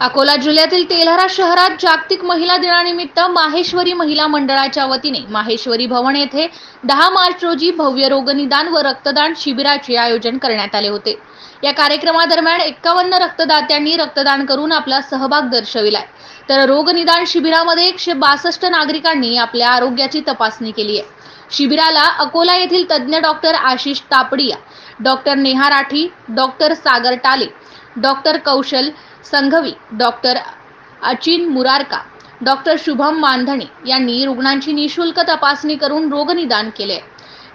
अकोला जिल्ह्यातील तेल्हारा शहरात जागतिक महिला दिनानिमित्त माहेश्वरी महिला मंडळाच्या वतीने माहेश्वरी भवन येथे 10 मार्च रोजी भव्य रोगनिदान व रक्तदान शिबिराचे आयोजन करण्यात आले होते। या कार्यक्रमादरम्यान 51 रक्तदात्यांनी रक्तदान करून आपला सहभाग दर्शविलाय, तर रोगनिदान शिबिरामध्ये 162 नागरिकांनी आपल्या आरोग्याची तपासणी केली आहे। शिबिराला अकोला येथील तज्ञ doctor Ashish Tapadia, doctor Neha Rathi, doctor Sagar Tale, doctor Kaushal Sanghvi, doctor Achin Murarka, doctor Shubham Mandhane यांनी रुग्णांची निशुल्क तपासणी करून रोगनिदान केले।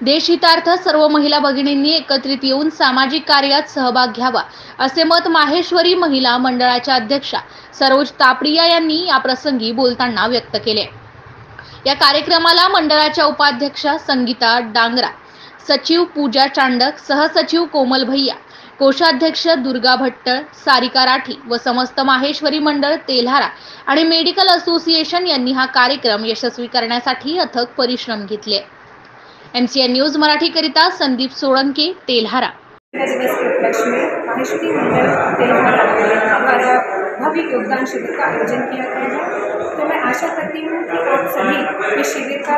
देशहितार्थ सर्व महिला भगिनींनी एकत्रित येऊन सामाजिक कार्यात सहभाग घ्यावा असे मत माहेश्वरी महिला मंडळाच्या अध्यक्षा सरोज तापडिया यांनी या प्रसंगी बोलताना व्यक्त केले। या कार्यक्रमाला मंडळाच्या उपाध्यक्षा संगीता डांगरा, सचिव पूजा चांडक, सहसचिव कोमल भैया, कोषाध्यक्ष दुर्गा भट्ट, सारिका राठी व समस्त माहेश्वरी मंडळ तेल्हारा आणि मेडिकल असोसिएशन यांनी हा कार्यक्रम यशस्वी करण्यासाठी अथक परिश्रम घेतले। MCN न्यूज मराठी करिता संदीप सोळंके, तेल्हारा। दिवस के उपलक्ष्य में माहेश्वरी मंडल तेल्हारा द्वारा भव्य योगदान शिविर का आयोजन किया गया है। तो मैं आशा करती हूँ कि आप सभी इस शिविर का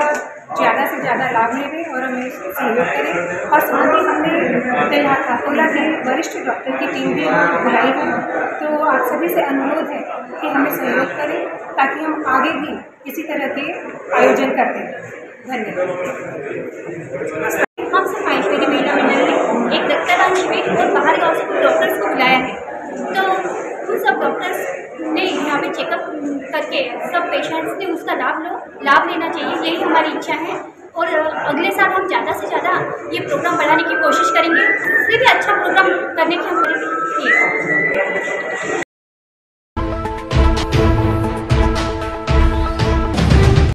ज़्यादा से ज़्यादा लाभ लेंगे और हमें सहयोग करें। और साथ ही हमने तेल्हारा अकोला के वरिष्ठ डॉक्टर की टीम भी बुलाई है, तो आप सभी से अनुरोध है कि हमें सहयोग करें ताकि हम आगे भी इसी तरह के आयोजन करते हैं। धन्यवाद। हम सब माहेश्वरी महिला मंडल ने एक रक्तदान शिविर और बाहर गांव से कुछ डॉक्टर्स को बुलाया है, तो उन सब डॉक्टर्स ने यहाँ पे चेकअप करके सब पेशेंट्स ने उसका लाभ लेना चाहिए, यही हमारी इच्छा है। और अगले साल हम ज़्यादा से ज़्यादा ये प्रोग्राम बढ़ाने की कोशिश करेंगे। इससे भी अच्छा प्रोग्राम करने की हमारी